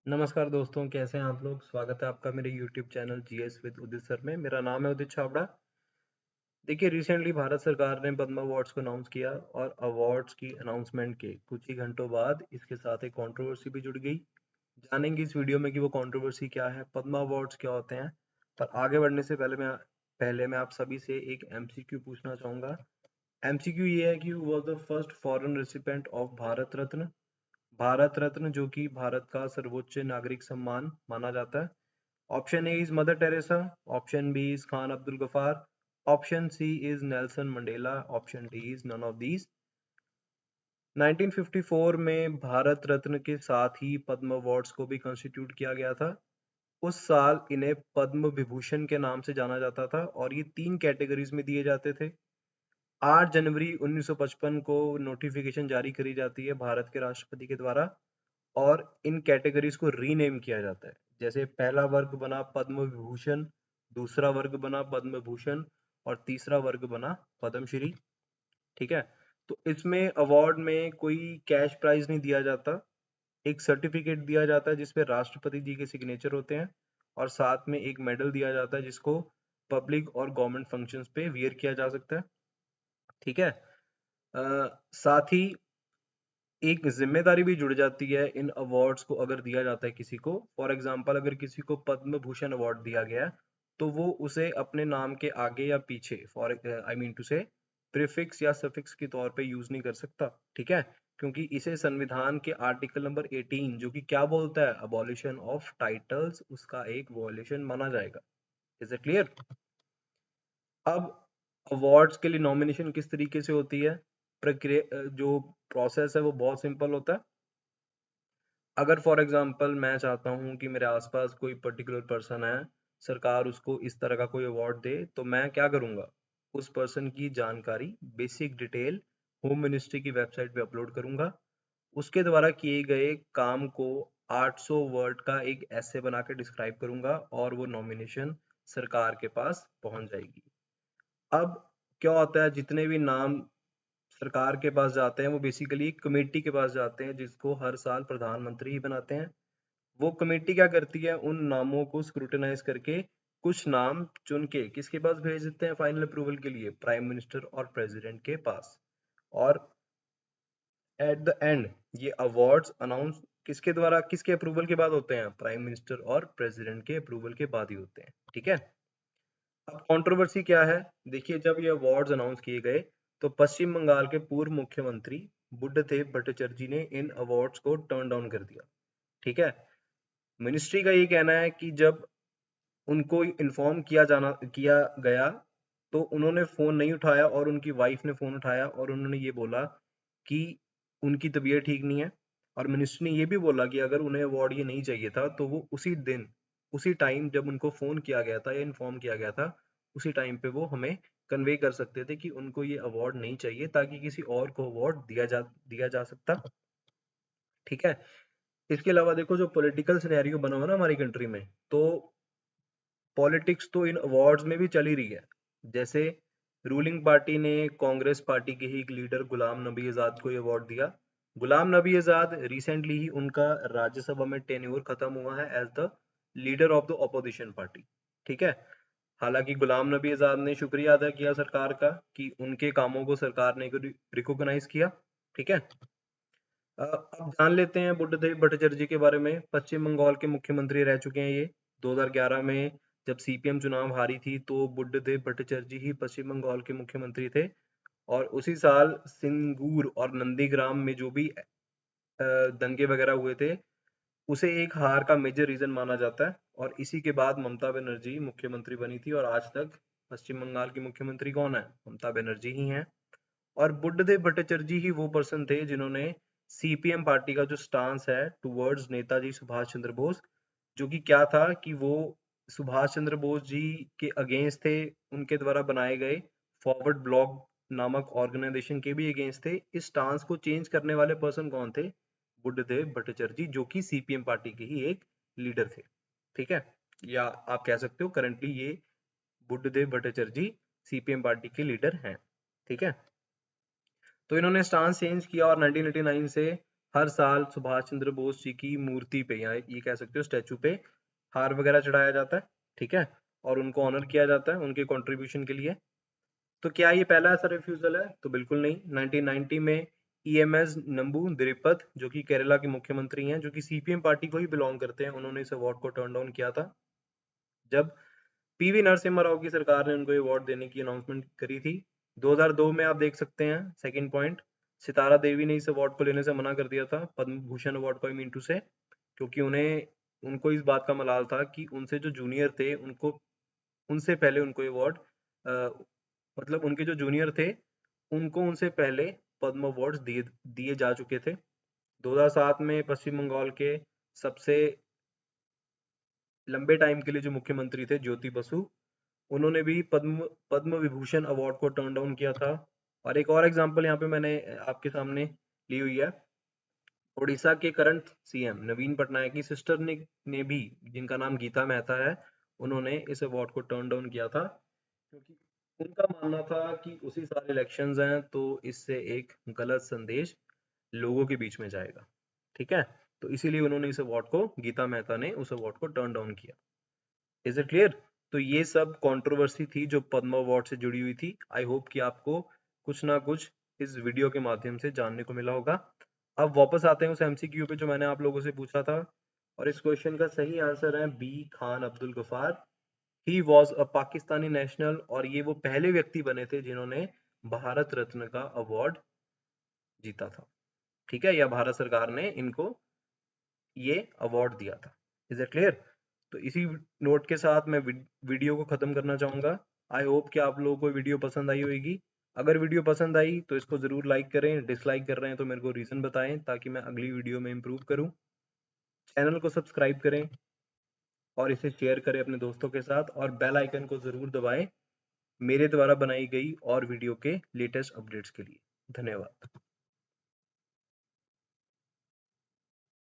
नमस्कार दोस्तों, कैसे हैं आप लोग। स्वागत है आपका मेरे YouTube channel GS with Udit sir में। मेरा नाम है उदित छाबड़ा। देखिए, रिसेंटली भारत सरकार ने पद्म अवार्ड्स को अनाउंस किया और अवार्ड्स की अनाउंसमेंट के कुछ ही घंटों बाद इसके साथ एक कंट्रोवर्सी भी जुड़ गई। जानेंगे इस वीडियो में कि वो कंट्रोवर्सी क्या है, पद्म अवार्ड्स क्या होते हैं। पर आगे बढ़ने से पहले मैं आप सभी से एक एमसीक्यू पूछना चाहूंगा। एमसीक्यू ये है कि who was the first foreign recipient of Bharat Ratna. Bharat Ratna जो कि भारत का सर्वोच्च नागरिक सम्मान माना जाता है। Option A is Mother Teresa, option B is Khan Abdul Ghaffar, option C is Nelson Mandela, option D is none of these. 1954 में भारत रत्न के साथ ही पद्म अवार्ड्स को भी कॉन्स्टिट्यूट किया गया था। उस साल इन्हें पद्म विभूषण के नाम से जाना जाता था और ये 3 कैटेगरीज में दिए जाते थे। 8 जनवरी 1955 को नोटिफिकेशन जारी करी जाती है भारत के राष्ट्रपति के द्वारा और इन कैटेगरीज को रीनेम किया जाता है। जैसे पहला वर्ग बना पद्म विभूषण, दूसरा वर्ग बना पद्म भूषण और तीसरा वर्ग बना पद्मश्री। ठीक है। तो इसमें अवार्ड में कोई कैश प्राइज नहीं दिया जाता, एक सर्टिफिकेट दिया जाता है जिसपे राष्ट्रपति जी के सिग्नेचर होते हैं और साथ में एक मेडल दिया जाता है जिसको पब्लिक और गवर्नमेंट फंक्शंस पे वियर किया जा सकता है। ठीक है। साथ ही एक जिम्मेदारी भी जुड़ जाती है इन अवार्ड्स को अगर दिया जाता है किसी को। फॉर एग्जांपल, अगर किसी को पद्म भूषण अवार्ड दिया गया है तो वो उसे अपने नाम के आगे या पीछे फॉर आई मीन टू से प्रीफिक्स या सफिक्स के तौर पे यूज नहीं कर सकता। ठीक है। क्योंकि इसे संविधान के आर्टिकल नंबर 18 जो कि क्या बोलता है, अबॉलिशन ऑफ टाइटल्स, उसका एक वॉल्यूशन माना जाएगा। Is it clear. अब अवार्ड्स के लिए नॉमिनेशन किस तरीके से होती है, प्रक्रिया जो प्रोसेस है वो बहुत सिंपल होता है। अगर फॉर एग्जांपल मैं चाहता हूँ कि मेरे आसपास कोई पर्टिकुलर पर्सन है, सरकार उसको इस तरह का कोई अवार्ड दे, तो मैं क्या करूँगा, उस पर्सन की जानकारी, बेसिक डिटेल होम मिनिस्ट्री की वेबसाइट पे अपलोड करूँगा। उसके द्वारा किए गए काम को 800 वर्ड का एक ऐसे बना के डिस्क्राइब करूँगा और वो नॉमिनेशन सरकार के पास पहुँच जाएगी। अब क्या होता है, जितने भी नाम सरकार के पास जाते हैं वो बेसिकली एक कमेटी के पास जाते हैं जिसको हर साल प्रधानमंत्री ही बनाते हैं। वो कमेटी क्या करती है, उन नामों को स्क्रूटिनाइज करके कुछ नाम चुन के किसके पास भेज देते हैं फाइनल अप्रूवल के लिए, प्राइम मिनिस्टर और प्रेसिडेंट के पास। और एट द एंड ये अवार्ड्स अनाउंस किसके द्वारा, किसके अप्रूवल के बाद होते हैं, प्राइम मिनिस्टर और प्रेसिडेंट के अप्रूवल के बाद ही होते हैं। ठीक है। अब कंट्रोवर्सी क्या है, देखिए, जब ये अवार्ड्स अनाउंस किए गए तो पश्चिम बंगाल के पूर्व मुख्यमंत्री बुद्धदेव भट्टाचार्य जी ने इन अवार्ड्स को टर्न डाउन कर दिया। ठीक है। मिनिस्ट्री का ये कहना है कि जब उनको इन्फॉर्म किया गया तो उन्होंने फोन नहीं उठाया और उनकी वाइफ ने फोन उठाया और उन्होंने ये बोला कि उनकी तबीयत ठीक नहीं है। और मिनिस्टर ने ये भी बोला कि अगर उन्हें अवार्ड ये नहीं चाहिए था तो वो उसी दिन, उसी टाइम जब उनको फोन किया गया था या इन्फॉर्म किया गया था, उसी टाइम पे वो हमें कन्वे कर सकते थे कि उनको ये अवार्ड नहीं चाहिए, ताकि किसी और को अवार्ड दिया जा सकता। ठीक है। इसके अलावा देखो, जो पॉलिटिकल सिनेरियो बना हुआ ना हमारी कंट्री में, तो पॉलिटिक्स तो इन अवार्ड्स में भी चल ही रही है। जैसे रूलिंग पार्टी ने कांग्रेस पार्टी के ही एक लीडर गुलाम नबी आजाद को ये अवार्ड दिया। गुलाम नबी आजाद रिसेंटली ही उनका राज्यसभा में टेन्योर खत्म हुआ है as the leader of the opposition party. ठीक है। हालांकि गुलाम नबी आजाद ने शुक्रिया अदा किया सरकार का कि उनके कामों को सरकार ने रिकॉग्नाइज किया। ठीक है। अब जान लेते हैं बुद्धदेव भट्टाचार्य जी के बारे में। पश्चिम बंगाल के मुख्यमंत्री रह चुके हैं ये। 2011 में जब सीपीएम चुनाव हारी थी तो बुद्धदेव भट्टाचार्य जी ही पश्चिम बंगाल के मुख्यमंत्री थे। और उसी साल सिंगूर और नंदीग्राम में जो भी दंगे वगैरह हुए थे, उसे एक हार का मेजर रीजन माना जाता है। और इसी के बाद ममता बनर्जी मुख्यमंत्री बनी थी और आज तक पश्चिम बंगाल की मुख्यमंत्री कौन है, ममता बनर्जी ही हैं। और बुद्धदेव भट्टाचार्य जी ही वो पर्सन थे जिन्होंने सीपीएम पार्टी का जो स्टांस है टुवर्ड्स नेताजी सुभाष चंद्र बोस, जो कि क्या था कि वो सुभाष चंद्र बोस जी के अगेंस्ट थे, उनके द्वारा बनाए गए फॉरवर्ड ब्लॉक नामक ऑर्गेनाइजेशन के भी अगेंस्ट थे। इस स्टांस को चेंज करने वाले पर्सन कौन थे, बुद्धदेव भट्टाचार्य जी, जो कि सीपीएम पार्टी के ही एक लीडर थे। ठीक है। या आप कह सकते हो करंटली ये बुद्धदेव भट्टाचार्य जी सीपीएम पार्टी के लीडर हैं। ठीक है। तो इन्होंने स्टांस चेंज किया और 1989 से हर साल सुभाष चंद्र बोस जी की मूर्ति पे या ये कह सकते हो स्टैचू पे हार वगैरह चढ़ाया जाता है, ठीक है, और उनको ऑनर किया जाता है उनके कंट्रीब्यूशन के लिए। तो क्या ये पहला ऐसा रिफ्यूजल है? तो बिल्कुल नहीं। 1990 में ईएमएस नंबू द्रिपद जो कि केरला के मुख्यमंत्री हैं, जो कि सीपीएम पार्टी को ही बिलोंग करते हैं, उन्होंने इस अवार्ड को टर्न डाउन किया था। जब पीवी नरसिम्हा राव की सरकार ने उनको अवार्ड देने की अनाउंसमेंट करी थी। 2002 में आप देख सकते हैं, सेकंड पॉइंट, सितारा देवी ने इस अवार्ड को लेने से मना कर दिया था, पद्म भूषण अवार्ड को, आई मीन टू से, क्योंकि उनको इस बात का मलाल था कि उनसे जो जूनियर थे उनको उनसे पहले उनको अवार्ड मतलब उनके जो जूनियर थे उनको उनसे पहले पद्म अवार्ड्स दिए दिए जा चुके थे। 2007 में पश्चिम बंगाल के सबसे लंबे टाइम के लिए जो मुख्यमंत्री थे ज्योति बसु, उन्होंने भी पद्म पद्म विभूषण अवार्ड को टर्न डाउन किया था। और एक और एग्जांपल यहाँ पे मैंने आपके सामने ली हुई है। उड़ीसा के करंट सीएम नवीन पटनायक की सिस्टर ने भी, जिनका नाम गीता मेहता है, उन्होंने इस अवार्ड को टर्न डाउन किया था, क्योंकि उनका मानना था कि उसी साल इलेक्शंस हैं तो इससे एक गलत संदेश लोगों के बीच में जाएगा, ठीक है। तो इसीलिए उन्होंने इस अवार्ड को, गीता मेहता ने उस अवार्ड को टर्न डाउन किया। Is it clear? तो ये सब कंट्रोवर्सी थी जो पद्म अवार्ड से जुड़ी हुई थी। आई होप कि आपको कुछ ना कुछ इस वीडियो के माध्यम से जानने को मिला होगा। अब वापस आते हैं उस एमसीक्यू पे जो मैंने आप लोगों से पूछा था, और इस क्वेश्चन का सही आंसर है B, Khan Abdul Ghaffar. He was a Pakistani national, और ये वो पहले व्यक्ति बने थे जिन्होंने भारत रत्न का अवार्ड जीता था, ठीक है, या भारत सरकार ने इनको ये अवार्ड दिया था। Is it clear? तो इसी नोट के साथ मैं वीडियो को खत्म करना चाहूंगा। आई होप कि आप लोगों को वीडियो पसंद आई होगी। अगर वीडियो पसंद आई तो इसको जरूर लाइक करें, डिसलाइक कर रहे हैं तो मेरे को रीजन बताएं ताकि मैं अगली वीडियो में इम्प्रूव करूं। चैनल को सब्सक्राइब करें और इसे शेयर करें अपने दोस्तों के साथ, और बेल आइकन को जरूर दबाएं मेरे द्वारा बनाई गई और वीडियो के लेटेस्ट अपडेट्स के लिए। धन्यवाद।